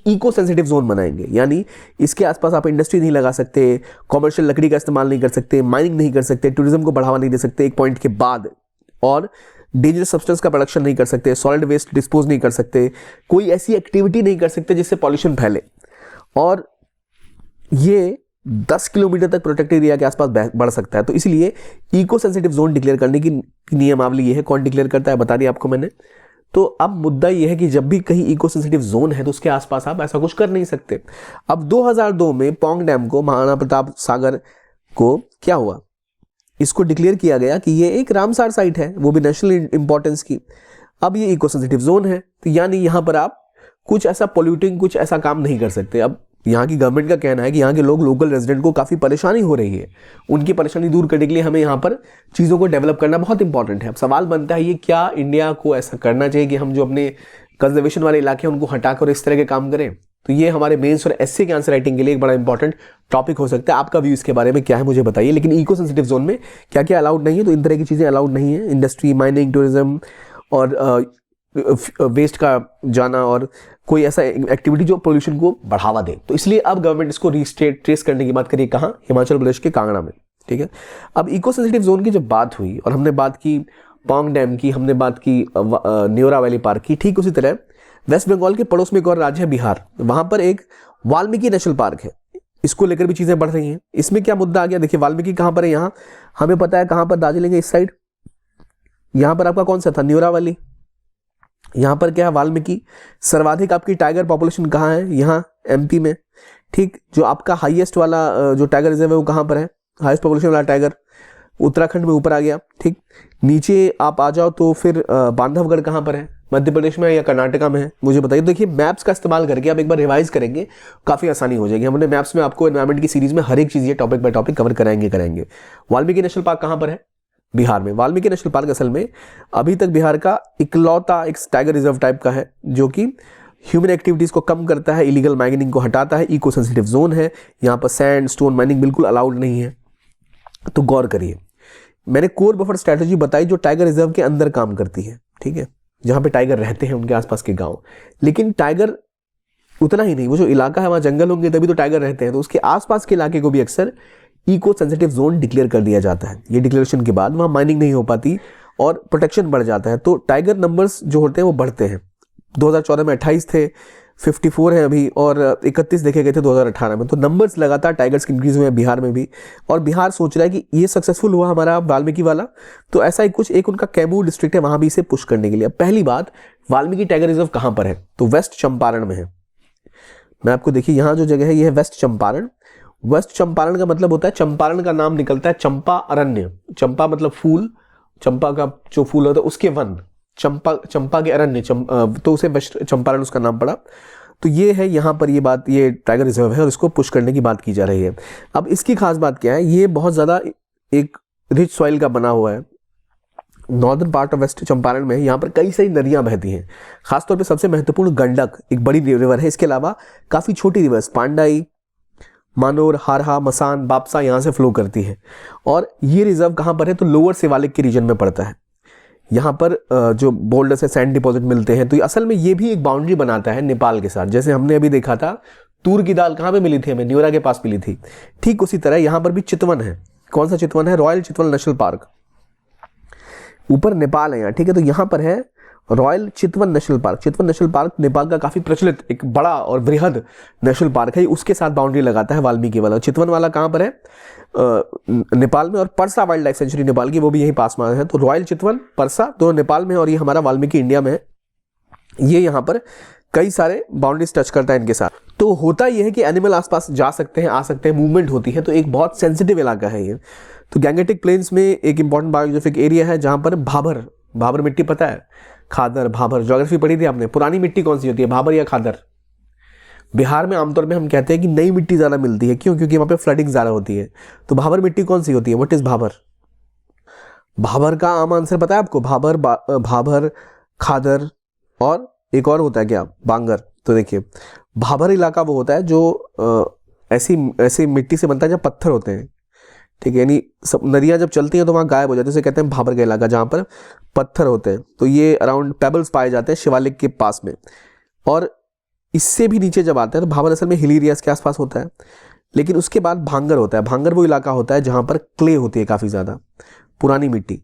Speaker 1: इको सेंसिटिव जोन बनाएंगे। यानी इसके आसपास आप इंडस्ट्री नहीं लगा सकते, कॉमर्शियल लकड़ी का इस्तेमाल नहीं कर सकते, माइनिंग नहीं कर सकते, टूरिज्म को बढ़ावा नहीं दे सकते एक पॉइंट के बाद, और डेंजरस सब्सटेंस का प्रोडक्शन नहीं कर सकते, सॉलिड वेस्ट डिस्पोज नहीं कर सकते, कोई ऐसी एक्टिविटी नहीं कर सकते जिससे पॉल्यूशन फैले। और ये 10 किलोमीटर तक प्रोटेक्टेड एरिया के आसपास बढ़ सकता है। तो इसलिए इको सेंसिटिव जोन डिक्लेयर करने की नियमावली ये है। कौन डिक्लेयर करता है बता दिया आपको मैंने। तो अब मुद्दा यह है कि जब भी कहीं इको सेंसिटिव जोन है तो उसके आसपास आप ऐसा कुछ कर नहीं सकते। अब 2002 में पोंग डैम को, महाराणा प्रताप सागर को क्या हुआ? इसको डिक्लेयर किया गया कि ये एक रामसार साइट है, वो भी नेशनल इंपॉर्टेंस की। अब ये इको सेंसिटिव जोन है, तो यानी यहाँ पर आप कुछ ऐसा पोल्यूटिंग, कुछ ऐसा काम नहीं कर सकते। अब यहाँ की गवर्नमेंट का कहना है कि यहाँ के लोग, लोकल रेजिडेंट को काफ़ी परेशानी हो रही है, उनकी परेशानी दूर करने के लिए हमें यहाँ पर चीज़ों को डेवलप करना बहुत इंपॉर्टेंट है। अब सवाल बनता है ये क्या इंडिया को ऐसा करना चाहिए कि हम जो अपने कंजर्वेशन वाले इलाके हैं उनको हटाकर इस तरह के काम करें? तो ये हमारे मेंस और एसए के आंसर राइटिंग के लिए एक बड़ा इंपॉर्टेंट टॉपिक हो सकता है। आपका व्यू इसके बारे में क्या है मुझे बताइए। लेकिन इको सेंसिटिव जोन में क्या क्या अलाउड नहीं है? तो इन तरह की चीज़ें अलाउड नहीं है। इंडस्ट्री, माइनिंग, टूरिज्म और वेस्ट का जाना और कोई ऐसा एक्टिविटी जो पोल्यूशन को बढ़ावा दे। तो इसलिए अब गवर्नमेंट इसको ट्रेस करने की बात करिए कहाँ? हिमाचल प्रदेश के कांगड़ा में। ठीक है। अब इको सेंसिटिव जोन की जब बात हुई और हमने बात की पोंग डैम की, हमने बात की न्योरा वैली पार्क की, ठीक उसी तरह वेस्ट बंगाल के पड़ोस में एक और राज्य है बिहार, वहां पर एक वाल्मीकि नेशनल पार्क है। इसको लेकर भी चीजें बढ़ रही हैं। इसमें क्या मुद्दा आ गया? देखिए वाल्मीकि कहां पर है? यहाँ हमें पता है कहां पर, दार्जिलिंग इस साइड। यहां पर आपका कौन सा था? न्योरा वैली। यहां पर क्या है? वाल्मीकि। सर्वाधिक आपकी टाइगर पॉपुलेशन कहाँ है? यहाँ एमपी में। ठीक। जो आपका हाईएस्ट वाला जो टाइगर रिजर्व है वो कहां पर है? हाईएस्ट पॉपुलेशन वाला टाइगर उत्तराखंड में ऊपर आ गया। ठीक। नीचे आप आ जाओ तो फिर बांधवगढ़ कहां पर है? मध्य प्रदेश में या कर्नाटका में है? मुझे बताइए। देखिए मैप्स का इस्तेमाल करके आप एक बार रिवाइज करेंगे, काफ़ी आसानी हो जाएगी। हमने मैप्स में आपको एनवायरमेंट की सीरीज में हर एक चीज़ ये टॉपिक बाय टॉपिक कवर कराएंगे। वाल्मीकि नेशनल पार्क कहाँ पर है? बिहार में। वाल्मीकि नेशनल पार्क असल में अभी तक बिहार का इकलौता एक टाइगर रिजर्व टाइप का है जो कि ह्यूमन एक्टिविटीज़ को कम करता है, इलीगल माइनिंग को हटाता है, इको सेंसिटिव जोन है। यहाँ पर सैंड स्टोन माइनिंग बिल्कुल अलाउड नहीं है। तो गौर करिए, मैंने कोर बफर स्ट्रैटेजी बताई जो टाइगर रिजर्व के अंदर काम करती है। ठीक है। जहाँ पे टाइगर रहते हैं उनके आसपास के गांव। लेकिन टाइगर उतना ही नहीं, वो जो इलाका है वहाँ जंगल होंगे तभी तो टाइगर रहते हैं। तो उसके आसपास के इलाके को भी अक्सर इको सेंसिटिव जोन डिक्लेयर कर दिया जाता है। ये डिक्लेरेशन के बाद वहाँ माइनिंग नहीं हो पाती और प्रोटेक्शन बढ़ जाता है। तो टाइगर नंबर्स जो होते हैं वो बढ़ते हैं। 2014 में 28 थे, 54 है अभी, और 31 देखे गए थे 2018 में। तो नंबर्स लगातार टाइगर्स के इंक्रीज हुए हैं बिहार में भी, और बिहार सोच रहा है कि ये सक्सेसफुल हुआ हमारा वाल्मीकि वाला, तो ऐसा ही कुछ एक उनका कैमूर डिस्ट्रिक्ट है, वहां भी इसे पुश करने के लिए। अब पहली बात, वाल्मीकि टाइगर रिजर्व कहां पर है, तो वेस्ट चंपारण में है। मैं आपको देखिए यहाँ जो जगह है ये है वेस्ट चंपारण। वेस्ट चंपारण का मतलब होता है, चंपारण का नाम निकलता है चंपा अरण्य, चंपा मतलब फूल, चंपा का जो फूल होता है उसके वन, चंपा के अरण्य, तो उसे वेस्ट चंपारण उसका नाम पड़ा। तो ये है यहाँ पर ये बात, ये टाइगर रिजर्व है और इसको पुश करने की बात की जा रही है। अब इसकी खास बात क्या है, ये बहुत ज़्यादा एक रिच सॉइल का बना हुआ है, northern part of West Champaran में। यहाँ पर कई सारी नदियाँ बहती हैं, खासतौर पे सबसे महत्वपूर्ण गंडक एक बड़ी रिवर है, इसके अलावा काफ़ी छोटी रिवर्स पांडाई, मानोर, हारहा, मसान, बापसा यहाँ से फ्लो करती है। और ये रिजर्व कहाँ पर है, तो लोअर शिवालिक के रीजन में पड़ता है। यहाँ पर जो बोल्डर से सैंड डिपॉजिट मिलते हैं, तो असल में ये भी एक बाउंड्री बनाता है नेपाल के साथ। जैसे हमने अभी देखा था तूर की दाल कहाँ पे मिली थी, हमें न्योरा के पास मिली थी, ठीक उसी तरह यहाँ पर भी चितवन है। कौन सा चितवन है, रॉयल चितवन नेशनल पार्क, ऊपर नेपाल है यहाँ, ठीक है। तो यहाँ पर है रॉयल चितवन नेशनल पार्क। चितवन नेशनल पार्क नेपाल का काफी प्रचलित एक बड़ा और वृहद नेशनल पार्क है, उसके साथ बाउंड्री लगाता है वाल्मीकि वाला। चितवन वाला कहाँ पर है, नेपाल में, और Parsa wildlife century Nepal की, वो भी यहीं पास में है। तो रॉयल चितवन, परसा दोनों नेपाल में, और ये हमारा वाल्मीकि इंडिया में है। ये यहाँ पर कई सारे बाउंड्रीज टच करता है इनके साथ। तो होता यह है कि एनिमल आसपास जा सकते हैं, आ सकते हैं, मूवमेंट होती है, तो एक बहुत सेंसिटिव इलाका है ये। तो गैंगेटिक प्लेन्स में एक इंपॉर्टेंट बायोग्राफिक एरिया है जहाँ पर भाबर मिट्टी पता है, खादर, भाबर, ज्योग्राफी पढ़ी थी आपने, पुरानी मिट्टी कौन सी होती है, भाबर या खादर। बिहार में आमतौर में हम कहते हैं कि नई मिट्टी ज़्यादा मिलती है, क्यों, क्योंकि वहाँ पे फ्लडिंग ज़्यादा होती है। तो भाबर मिट्टी कौन सी होती है, व्हाट इज भाबर? भाबर का आम आंसर पता है आपको, भाबर, खादर, और एक और होता है क्या, बांगर। तो देखिए भाबर इलाका वो होता है जो ऐसी मिट्टी से बनता है जहाँ पत्थर होते हैं, ठीक है, यानी सब नदियाँ जब चलती हैं तो वहाँ गायब हो जाती है, उसे कहते हैं भाबर का इलाका, जहाँ पर पत्थर होते हैं। तो ये अराउंड पेबल्स पाए जाते हैं शिवालिक के पास में, और इससे भी नीचे जब आते हैं तो भाबर असल में हिल एरियाज के आसपास होता है। लेकिन उसके बाद भांगर होता है। भांगर वो इलाका होता है जहाँ पर क्ले होती है काफ़ी ज़्यादा, पुरानी मिट्टी।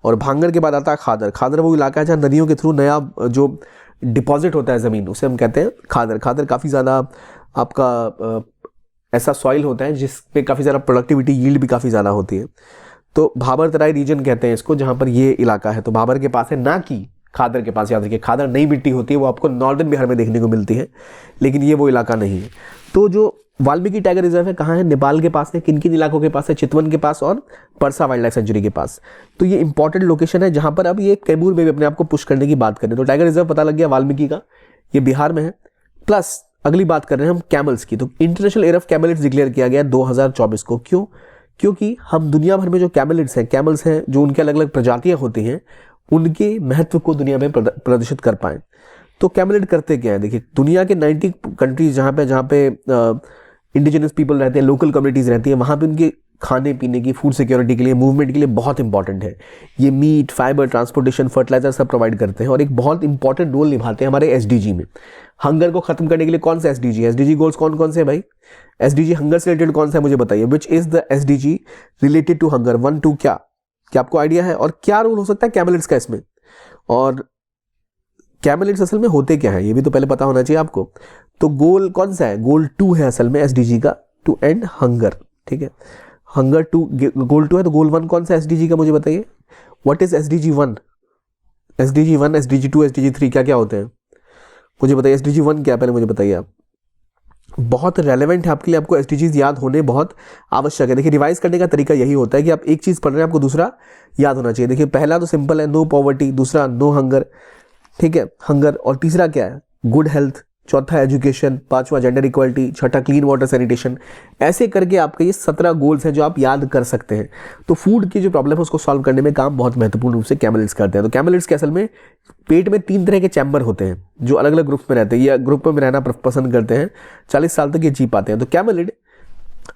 Speaker 1: और भांगर के बाद आता है खादर। खादर वो इलाका है जहाँ नदियों के थ्रू नया जो डिपॉजिट होता है ज़मीन, उसे हम कहते हैं खादर। खादर काफ़ी ज़्यादा आपका ऐसा सॉइल होता है जिसपे काफ़ी ज़्यादा प्रोडक्टिविटी, यील्ड भी काफ़ी ज़्यादा होती है। तो भाबर तराई रीजन कहते हैं इसको, जहाँ पर ये इलाका है। तो भाबर के पास है, ना कि खादर के पास। याद रखिए खादर नई मिट्टी होती है, वो आपको नॉर्दर्न बिहार में देखने को मिलती है, लेकिन ये वो इलाका नहीं है। तो जो वाल्मीकि टाइगर रिजर्व है कहाँ है, नेपाल के पास है। किन किन इलाकों के पास है, चितवन के पास और परसा वाइल्ड लाइफ सेंचुरी के पास। तो ये इंपॉर्टेंट लोकेशन है जहाँ पर अब ये कैमूर में भी अपने आप को पुश करने की बात करें। तो टाइगर रिजर्व पता लग गया वाल्मीकि का, ये बिहार में है। प्लस अगली बात कर रहे हैं हम कैमल्स की। तो इंटरनेशनल ईयर ऑफ कैमलिड्स डिक्लेयर किया गया 2024 को। क्यों? क्योंकि हम दुनिया भर में जो कैमलिड्स हैं, कैमल्स हैं, जो उनके अलग अलग प्रजातियां होती हैं, उनके महत्व को दुनिया में प्रदर्शित कर पाएं। तो कैमलिड करते क्या है, देखिए दुनिया के 90 कंट्रीज जहाँ पे इंडिजिनस पीपल रहते हैं, लोकल कम्युनिटीज रहती हैं, वहाँ पे उनके खाने पीने की, फूड सिक्योरिटी के लिए, मूवमेंट के लिए बहुत इंपॉर्टेंट है। ये मीट, फाइबर, ट्रांसपोर्टेशन, फर्टिलाइजर सब प्रोवाइड करते हैं और एक बहुत इंपॉर्टेंट रोल निभाते हैं हमारे एसडीजी में। हंगर को खत्म करने के लिए कौन सा एसडीजी गोल्स कौन कौन से भाई? एसडीजी हंगर से रिलेटेड कौन सा है मुझे बताइए। Which is the SDG related to hunger, 1 2 क्या आपको आइडिया है? और क्या रोल हो सकता है कैमलिड्स का इसमें? और कैमलिड्स असल में होते क्या है ये भी तो पहले पता होना चाहिए आपको। तो गोल कौन सा है? गोल 2 है असल में एसडीजी का, टू एंड हंगर। ठीक है, हंगर 2 गोल 2 है। तो गोल 1 कौन सा एसडीजी का मुझे बताइए। What is SDG 1? SDG 1, SDG 2, SDG 3 क्या क्या होते हैं मुझे बताइए। एसडीजी 1 क्या, पहले मुझे बताइए आप। बहुत रेलेवेंट है आपके लिए, आपको एसडीजीज याद होने बहुत आवश्यक है। देखिए रिवाइज करने का तरीका यही होता है कि आप एक चीज़ पढ़ रहे हैं, आपको दूसरा याद होना चाहिए। देखिए पहला तो सिंपल है, नो पॉवर्टी। दूसरा नो हंगर, ठीक है, हंगर। और तीसरा क्या है? Good health. चौथा एजुकेशन। पांचवा जेंडर इक्वालिटी। छठा क्लीन वाटर सैनिटेशन। ऐसे करके आपके ये 17 गोल्स हैं जो आप याद कर सकते हैं। तो फूड की जो प्रॉब्लम है उसको सॉल्व करने में काम बहुत महत्वपूर्ण रूप से कैमलिड्स करते हैं। तो कैमलिड्स के असल में पेट में 3 तरह के चैम्बर होते हैं जो अलग अलग ग्रुप में रहते हैं या ग्रुप में रहना पसंद करते हैं। 40 साल तक ये जी पाते हैं। तो कैमलिड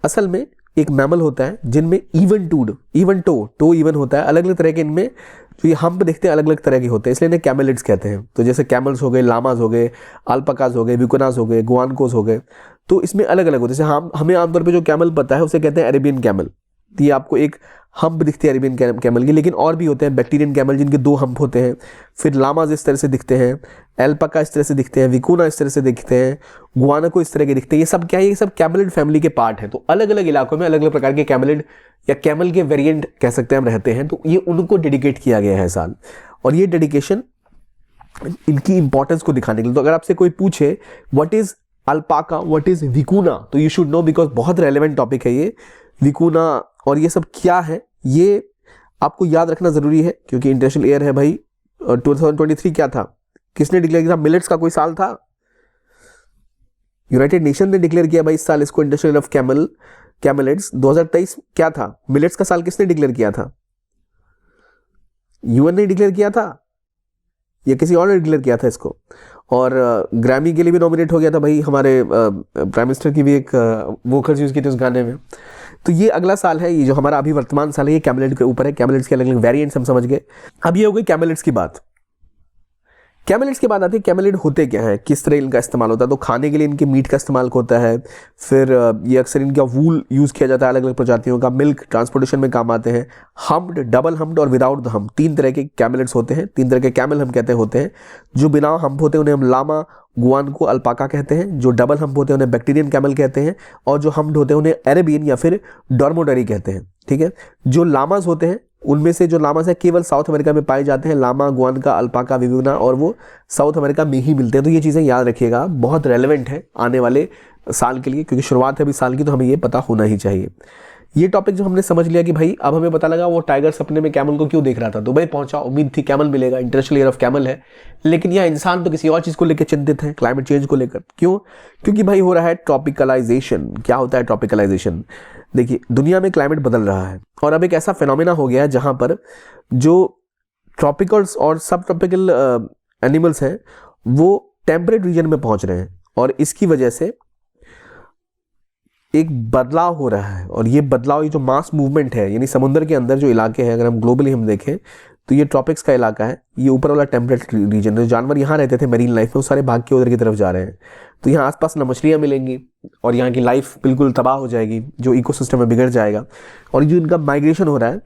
Speaker 1: असल में एक मैमल होता है जिनमें इवन टो इवन होता है। अलग अलग तरह के इनमें जो ये हम्प देखते हैं अलग अलग तरह के होते हैं, इसलिए इन्हें कैमलिड्स कहते हैं। तो जैसे कैमल्स हो गए, लामाज हो गए, अल्पाकाज हो गए, विकुनास हो गए, गुआनकोस हो गए। तो इसमें अलग अलग होते हैं। जैसे हमें आमतौर पे जो कैमल पता है उसे कहते हैं अरेबियन कैमल, ये आपको एक हम्प दिखती है अरेबियन कैमल की, लेकिन और भी होते हैं बैक्टीरियन कैमल जिनके 2 हम्प होते हैं। फिर लामाज इस तरह से दिखते हैं, एल्पाका इस तरह से दिखते हैं, विकुना इस तरह से दिखते हैं, गुआनाको इस तरह के दिखते हैं। ये सब क्या है, ये सब कैमलिड फैमिली के पार्ट हैं। तो अलग अलग इलाकों में अलग अलग प्रकार के कैमलिड या कैमल के वेरिएंट कह सकते हैं हम रहते हैं। तो ये उनको डेडिकेट किया गया है साल, और ये डेडिकेशन इनकी इंपॉर्टेंस को दिखाने के लिए। तो अगर आपसे कोई पूछे what is alpaca, what is vicuna, तो यू शुड नो, बिकॉज बहुत रेलेवेंट टॉपिक है ये विकुना और ये सब क्या है, ये आपको याद रखना जरूरी है, क्योंकि इंटरनेशनल ईयर है भाई। 2023 क्या था, किसने डिक्लेयर किया? मिलेट्स का कोई साल था? यूनाइटेड नेशन ने डिक्लेयर किया भाई इस साल इसको इंटरनेशनल ऑफ कैमलिड्स। 2023 क्या था, मिलेट्स का साल किसने डिक्लेयर किया था? यूएन ने डिक्लेयर किया था या किसी और ने डिक्लेयर किया था इसको? और ग्रैमी के लिए भी नॉमिनेट हो गया था भाई, हमारे प्राइम मिनिस्टर की भी एक वोकल्स यूज की थी उस गाने में। तो ये अगला साल है, ये जो हमारा अभी वर्तमान साल है ये कैमलिड के ऊपर है। कैमलिड्स के अलग अलग वेरिएंट्स हम समझ गए। अब ये हो गई कैमलिड्स की बात। कैमलिड्स के बाद आती है कैमलिड होते क्या है, किस तरह इनका इस्तेमाल होता है। तो खाने के लिए इनके मीट का इस्तेमाल होता है, फिर ये अक्सर इनका वूल यूज़ किया जाता है अलग अलग प्रजातियों का, मिल्क ट्रांसपोर्टेशन में काम आते हैं। हम्प्ड, डबल हम्प्ड और विदाउट द हम्प, 3 तरह के कैमलिड्स होते हैं, 3 तरह के कैमल हम कहते होते हैं। जो बिना हम्प होते हैं उन्हें हम लामा, गुआनाको, अल्पाका कहते हैं। जो डबल हम्प होते हैं उन्हें बैक्टीरियन कैमल कहते हैं, और जो हम्प्ड होते हैं उन्हें अरेबियन या फिर डॉर्मोडरी कहते हैं। ठीक है, जो लामाज होते हैं उनमें से जो लामास है केवल साउथ अमेरिका में पाए जाते हैं, लामा, गुआनाको, अल्पाका, विकुना, और वो साउथ अमेरिका में ही मिलते हैं। तो ये चीज़ें याद रखिएगा, बहुत रेलेवेंट है आने वाले साल के लिए, क्योंकि शुरुआत है अभी साल की, तो हमें ये पता होना ही चाहिए। ये टॉपिक जो हमने समझ लिया कि भाई अब हमें पता लगा वो टाइगर सपने में कैमल को क्यों देख रहा था, दुबई पहुंचा, उम्मीद थी कैमल मिलेगा, इंटरनेशनल ईयर ऑफ कैमल है, लेकिन यह इंसान तो किसी और चीज़ को लेकर चिंतित है, क्लाइमेट चेंज को लेकर। क्यों? क्योंकि भाई हो रहा है ट्रॉपिकलाइजेशन। क्या होता है ट्रॉपिकलाइजेशन? देखिए, दुनिया में क्लाइमेट बदल रहा है, और अब एक ऐसा फिनोमेना हो गया है जहां पर जो ट्रॉपिकल्स और सब ट्रॉपिकल एनिमल्स हैं वो टेम्परेट रीजन में पहुंच रहे हैं, और इसकी वजह से एक बदलाव हो रहा है। और ये बदलाव, ये जो मास मूवमेंट है, यानी समुद्र के अंदर जो इलाके हैं, अगर हम ग्लोबली हम देखें तो ये ट्रॉपिक्स का इलाका है, ये ऊपर वाला टेम्परेट रीजन। जो जानवर यहाँ रहते थे मेरीन लाइफ में, वो सारे भाग के उधर की तरफ जा रहे हैं। तो यहाँ आसपास न मछलियाँ मिलेंगी, और यहाँ की लाइफ बिल्कुल तबाह हो जाएगी, जो इकोसिस्टम में बिगड़ जाएगा। और जो इनका माइग्रेशन हो रहा है,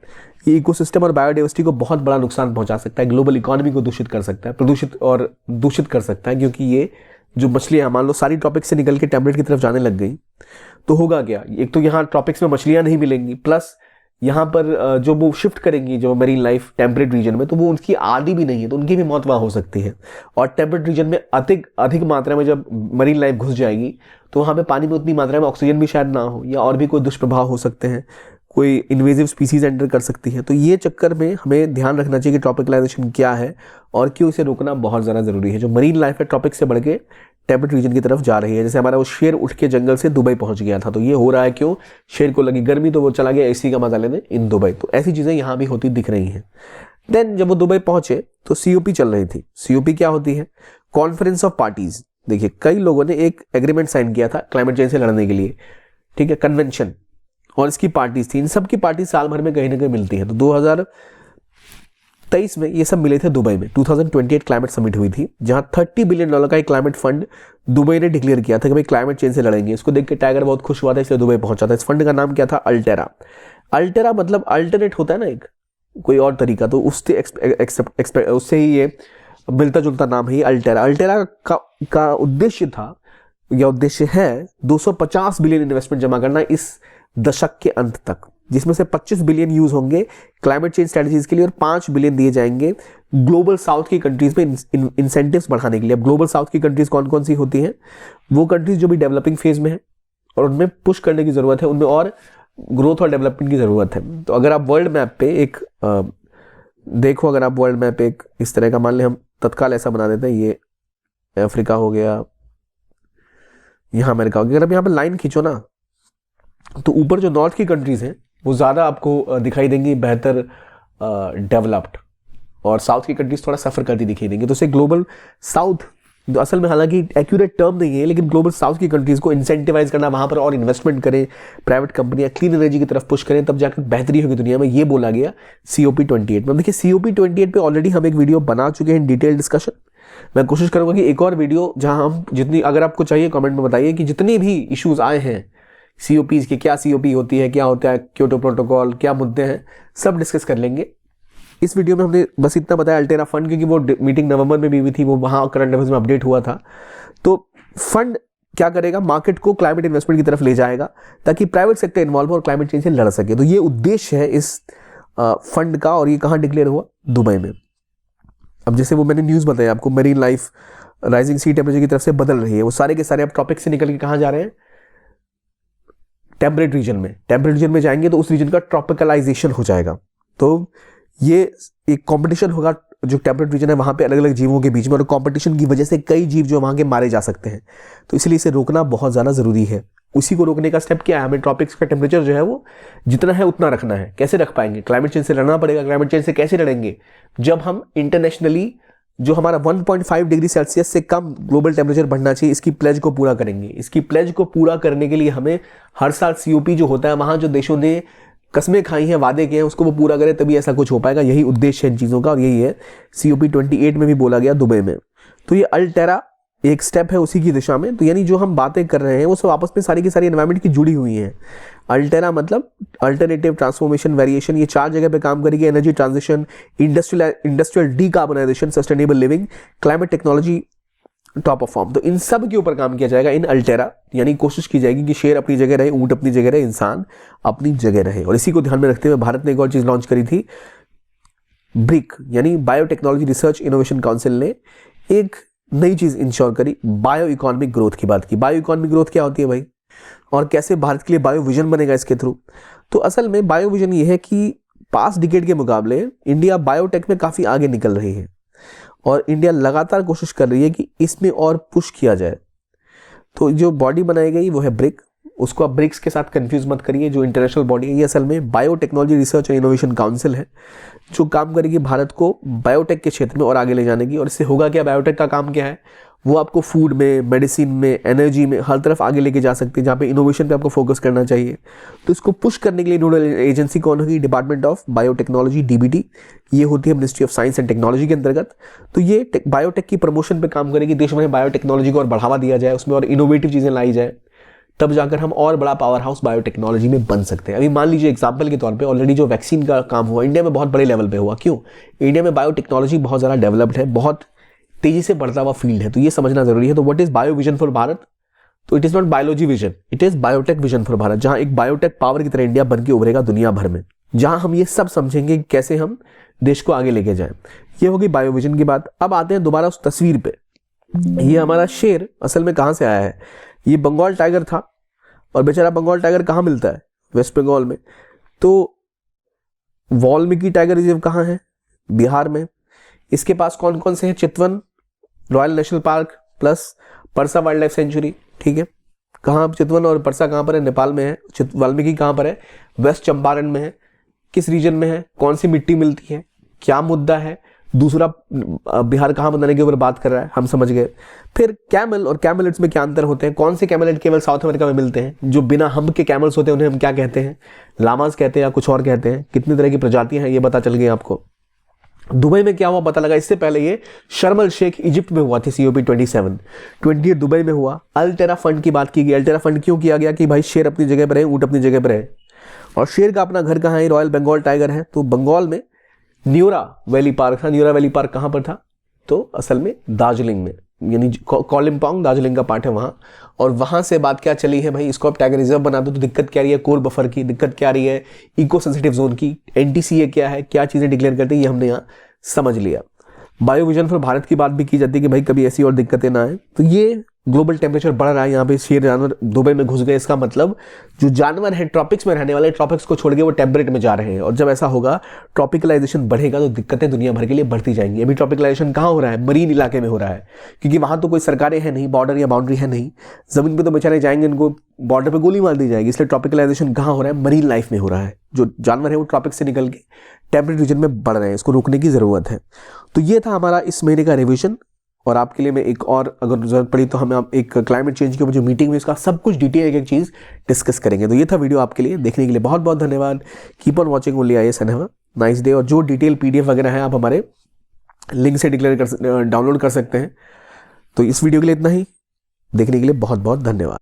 Speaker 1: ये इकोसिस्टम और बायोडाइवर्सिटी को बहुत बड़ा नुकसान पहुंचा सकता है, ग्लोबल इकोनॉमी को दूषित कर सकता है, प्रदूषित और दूषित कर सकता है। क्योंकि ये जो मछलियाँ मान लो सारी ट्रॉपिक से निकल के टेम्परेट की तरफ जाने लग गई, तो होगा क्या? एक तो यहाँ ट्रॉपिक्स में मछलियाँ नहीं मिलेंगी, प्लस यहाँ पर जो वो शिफ्ट करेंगी जो मरीन लाइफ टेम्परेट रीजन में, तो वो उनकी आदि भी नहीं है, तो उनकी भी मौत वहाँ हो सकती है। और टेम्परेट रीजन में अधिक मात्रा में जब मरीन लाइफ घुस जाएगी, तो वहाँ पे पानी में उतनी मात्रा में ऑक्सीजन भी शायद ना हो, या और भी कोई दुष्प्रभाव हो सकते हैं, कोई इन्वेजिव स्पीसीज एंटर कर सकती है। तो ये चक्कर में हमें ध्यान रखना चाहिए कि ट्रॉपिकलाइजेशन क्या है और क्यों इसे रोकना बहुत ज़्यादा ज़रूरी है। जो मरीन लाइफ है ट्रॉपिक से बढ़ के टेम्परेट रीजन की तरफ जा रही है। जैसे हमारा वो शेर उठ के जंगल से दुबई पहुंच गया था, तो ये हो रहा है क्यों? शेर को लगी गर्मी तो वो चला गया एसी का मजा लेने इन दुबई। तो ऐसी चीज़ें यहाँ भी होती दिख रही हैं। देन जब वो दुबई पहुंचे तो COP चल रही थी। COP क्या होती है? Conference of parties. देखिए, कई लोगों ने एक एग्रीमेंट साइन किया था क्लाइमेट चेंज से लड़ने के लिए, ठीक है, कन्वेंशन, और इसकी पार्टीज थी। इन सब की पार्टी साल भर में कहीं ना कहीं मिलती है। तो 2023 में ये सब मिले थे दुबई में। 2028 क्लाइमेट समिट हुई थी, जहां $30 बिलियन का एक क्लाइमेट फंड दुबई ने डिक्लेयर किया था कि भाई क्लाइमेट चेंज से लड़ेंगे। इसको देख के टाइगर बहुत खुश हुआ था, इसलिए दुबई पहुंचा था। इस फंड का नाम क्या था? अल्टेरा। अल्टेरा मतलब अल्टरनेट होता है ना, एक कोई और तरीका, तो उससे ही ये मिलता जुलता नाम है अल्टेरा। अल्टेरा का उद्देश्य था या उद्देश्य है 250 बिलियन इन्वेस्टमेंट जमा करना इस दशक के अंत तक, जिसमें से 25 बिलियन यूज होंगे क्लाइमेट चेंज स्ट्रेटजीज के लिए और 5 बिलियन दिए जाएंगे ग्लोबल साउथ की कंट्रीज में इंसेंटिव्स बढ़ाने के लिए। अब ग्लोबल साउथ की कंट्रीज कौन कौन सी होती हैं? वो कंट्रीज जो भी डेवलपिंग फेज में है और उनमें पुश करने की जरूरत है, उनमें और ग्रोथ और डेवलपमेंट की जरूरत है। तो अगर आप वर्ल्ड मैप पे एक देखो, अगर आप वर्ल्ड मैप पे एक इस तरह का, मान लें हम तत्काल ऐसा बना देते हैं, ये अफ्रीका हो गया, यहाँ अमेरिका हो गया। अगर आप यहाँ पर लाइन खींचो ना, तो ऊपर जो नॉर्थ की कंट्रीज हैं वो ज़्यादा आपको दिखाई देंगी बेहतर डेवलप्ड, और साउथ की कंट्रीज थोड़ा सफ़र करती दिखाई देंगी। तो उसे ग्लोबल साउथ, जो असल में हालांकि एक्यूरेट टर्म नहीं है, लेकिन ग्लोबल साउथ की कंट्रीज को इंसेंटिवाइज करना, वहाँ पर और इन्वेस्टमेंट करें, प्राइवेट कंपनियाँ क्लीन एनर्जी की तरफ पुश करें, तब जाकर बेहतरी होगी दुनिया में। ये बोला गया COP 28 में। देखिए, COP 28 पे ऑलरेडी हम एक वीडियो बना चुके हैं, डिटेल डिस्कशन। मैं कोशिश करूँगा कि एक और वीडियो, जहाँ हम जितनी, अगर आपको चाहिए कमेंट में बताइए कि जितने भी इश्यूज आए हैं COPs की क्या COP होती है, क्या होता है क्योटो प्रोटोकॉल, क्या मुद्दे हैं, सब डिस्कस कर लेंगे। इस वीडियो में हमने बस इतना बताया अल्टेरा फंड, क्योंकि वो मीटिंग नवंबर में भी हुई थी, वो वहाँ करंट अफेयर्स में अपडेट हुआ था। तो फंड क्या करेगा, मार्केट को क्लाइमेट इन्वेस्टमेंट की तरफ ले जाएगा ताकि प्राइवेट सेक्टर इन्वॉल्व हो और क्लाइमेट चेंज से लड़ सके। तो ये उद्देश्य है इस फंड का, और ये कहाँ डिक्लेयर हुआ, दुबई में। अब जैसे वो मैंने न्यूज़ बताया आपको, marine life rising sea temperature की तरफ से बदल रही है, वो सारे के सारे अब टॉपिक से निकल के कहाँ जा रहे हैं, टेम्परेट रीजन में। टेम्परेट रीजन में जाएंगे तो उस रीजन का ट्रॉपिकलाइजेशन हो जाएगा। तो ये एक कंपटीशन होगा, जो टेम्परेट रीजन है वहाँ पे अलग अलग जीवों के बीच में, और कंपटीशन की वजह से कई जीव जो वहाँ के मारे जा सकते हैं। तो इसलिए इसे रोकना बहुत ज़्यादा ज़रूरी है। उसी को रोकने का स्टेप क्या है, हमें ट्रॉपिक्स का टेम्परेचर जो है वो जितना है उतना रखना है। कैसे रख पाएंगे, क्लाइमेट चेंज से लड़ना पड़ेगा। क्लाइमेट चेंज से कैसे लड़ेंगे, जब हम इंटरनेशनली जो हमारा 1.5 डिग्री सेल्सियस से कम ग्लोबल टेम्परेचर बढ़ना चाहिए, इसकी प्लेज को पूरा करेंगे। इसकी प्लेज को पूरा करने के लिए हमें हर साल COP जो होता है, वहाँ जो देशों ने कस्में खाई हैं, वादे किए हैं, उसको वो पूरा करें, तभी ऐसा कुछ हो पाएगा। यही उद्देश्य है इन चीज़ों का, और यही है COP 28 में भी बोला गया दुबई में। तो ये अल्टेरा एक स्टेप है उसी की दिशा में। तो यानी जो हम बातें कर रहे हैं वो सब आपस में सारी की सारी एनवायरनमेंट की जुड़ी हुई हैं। अल्टेरा मतलब अल्टरनेटिव ट्रांसफॉर्मेशन वेरिएशन, ये 4 जगह पे काम करेगी। Energy transition, industrial decarbonisation, sustainable living, climate technology, top of form. तो इन सब के ऊपर काम किया जाएगा इन अल्टेरा। यानी कोशिश की जाएगी कि शेर अपनी जगह रहे, ऊंट अपनी जगह रहे, इंसान अपनी जगह रहे। और इसी को ध्यान में रखते हुए भारत ने एक और चीज़ लॉन्च करी थी, ब्रिक यानी बायोटेक्नोलॉजी रिसर्च इनोवेशन काउंसिल ने एक नई चीज़ इंश्योर करी, बायो इकोनॉमिक ग्रोथ की बात की। बायो इकोनॉमिक ग्रोथ क्या होती है भाई, और कैसे भारत के लिए बायो विजन बनेगा इसके थ्रू। तो असल में बायो विजन ये है कि पास्ट डिकेड के मुकाबले इंडिया बायोटेक में काफ़ी आगे निकल रही है, और इंडिया लगातार कोशिश कर रही है कि इसमें और पुश किया जाए। तो जो बॉडी बनाई गई वो है ब्रिक, उसको आप ब्रिक्स के साथ कंफ्यूज मत करिए। जो इंटरनेशनल बॉडी है ये असल में biotechnology research and innovation council है, जो काम करेगी भारत को बायोटेक के क्षेत्र में और आगे ले जाने की। और इससे होगा क्या, बायोटेक का काम क्या है, वो आपको फूड में, मेडिसिन में, एनर्जी में, हर तरफ आगे लेके जा सकती है, जहाँ पे इनोवेशन पे आपको फोकस करना चाहिए। तो इसको पुश करने के लिए नोडल एजेंसी कौन होगी, डिपार्टमेंट ऑफ बायोटेक्नोलॉजी, DBT। ये होती है ministry of science and technology के अंतर्गत। तो ये बायोटेक की प्रमोशन पे काम करेगी, देश में बायोटेक्नोलॉजी को और बढ़ावा दिया जाए, उसमें और इनोवेटिव चीज़ें लाई जाए, तब जाकर हम और बड़ा पावर हाउस बायोटेक्नोलॉजी में बन सकते हैं। अभी मान लीजिए एग्जाम्पल के तौर पे ऑलरेडी जो वैक्सीन का काम हुआ इंडिया में बहुत बड़े लेवल पे हुआ। क्यों, इंडिया में बायोटेक्नोलॉजी बहुत ज़्यादा डेवलप्ड है, बहुत तेजी से बढ़ता हुआ फील्ड है। तो ये समझना जरूरी है। तो what is bio vision for Bharat, तो it is not biology vision, it is biotech vision for Bharat, जहां एक बायोटेक पावर की तरह इंडिया बन के उभरेगा दुनिया भर में, जहां हम ये सब समझेंगे कैसे हम देश को आगे लेके जाएं। ये होगी बायो विजन की बात। अब आते हैं दोबारा उस तस्वीर पे। ये हमारा शेर असल में कहाँ से आया है, ये बंगाल टाइगर था, और बेचारा बंगाल टाइगर कहाँ मिलता है, वेस्ट बंगाल में। तो वाल्मीकि टाइगर रिजर्व कहाँ है, बिहार में। इसके पास कौन कौन से हैं, Chitwan royal national park plus Parsa wildlife sanctuary. ठीक है, कहाँ चितवन और परसा कहाँ पर है, नेपाल में है। वाल्मीकि कहाँ पर है, वेस्ट चंपारण में है। किस रीजन में है, कौन सी मिट्टी मिलती है, क्या मुद्दा है। दूसरा, बिहार कहाँ बनाने के ऊपर बात कर रहा है, हम समझ गए। फिर कैमल और कैमलेट्स में क्या अंतर होते हैं, कौन से कैमलेट केवल साउथ अमेरिका में मिलते हैं, जो बिना हम्प के कैमल्स होते हैं उन्हें हम क्या कहते हैं, लामास कहते हैं या कुछ और कहते हैं। कितनी तरह की प्रजातियां हैं ये पता चल गई आपको। दुबई में क्या हुआ पता लगा, इससे पहले ये शर्म अल शेख इजिप्ट में हुआ थी, COP 27 दुबई में हुआ। अल्टेरा फंड की बात की गई। अल्टेरा फंड क्यों किया गया कि भाई शेर अपनी जगह पर है, ऊंट अपनी जगह पर है, और शेर का अपना घर कहाँ है, रॉयल बंगाल टाइगर है। तो बंगाल में न्यूरा वैली पार्क था। न्यूरा वैली पार्क कहाँ पर था, तो असल में दार्जिलिंग में, यानी कोलिम्पोंग दार्जिलिंग का पार्ट है वहाँ। और वहाँ से बात क्या चली है भाई, इसको आप टाइगर रिजर्व बना दो तो दिक्कत क्या आ रही है, कोर बफर की दिक्कत क्या आ रही है, इको सेंसिटिव जोन की, NTCA क्या है, क्या चीज़ें डिक्लेयर करते हैं, ये हमने यहाँ समझ लिया। बायो विजन फॉर भारत की बात भी की जाती है कि भाई कभी ऐसी और दिक्कतें ना आए। तो ये ग्लोबल टेम्परेचर बढ़ रहा है, यहाँ पे शेर जानवर दुबई में घुस गए, इसका मतलब जो जानवर हैं ट्रॉपिक्स में रहने वाले, ट्रॉपिक्स को छोड़ के वो टेम्परेट में जा रहे हैं। और जब ऐसा होगा, ट्रॉपिकलाइजेशन बढ़ेगा, तो दिक्कतें दुनिया भर के लिए बढ़ती जाएंगी। अभी ट्रॉपिकलाइजेशन कहाँ हो रहा है, मरीन इलाके में हो रहा है, क्योंकि वहाँ तो कोई सरकारें हैं नहीं, बॉर्डर या बाउंड्री है नहीं, जमीन पर तो बेचारे जाएंगे, इनको बॉर्डर पर गोली मार दी जाएगी। इसलिए ट्रॉपिकलाइजेशन कहाँ हो रहा है, मरीन लाइफ में हो रहा है। जो जानवर है वो ट्रॉपिक से निकल के टेम्परेट रीजन में बढ़ रहे हैं, इसको रोकने की ज़रूरत है। तो ये था हमारा इस महीने का रिविजन। और आपके लिए मैं एक और अगर जरूरत पड़ी तो हम एक क्लाइमेट चेंज के ऊपर जो मीटिंग हुई उसका सब कुछ डिटेल एक एक चीज़ डिस्कस करेंगे। तो ये था वीडियो आपके लिए, देखने के लिए बहुत बहुत धन्यवाद। Keep on watching only IAS and have a nice day. और जो डिटेल PDF वगैरह है आप हमारे लिंक से डाउनलोड कर सकते हैं। तो इस वीडियो के लिए इतना ही, देखने के लिए बहुत बहुत धन्यवाद।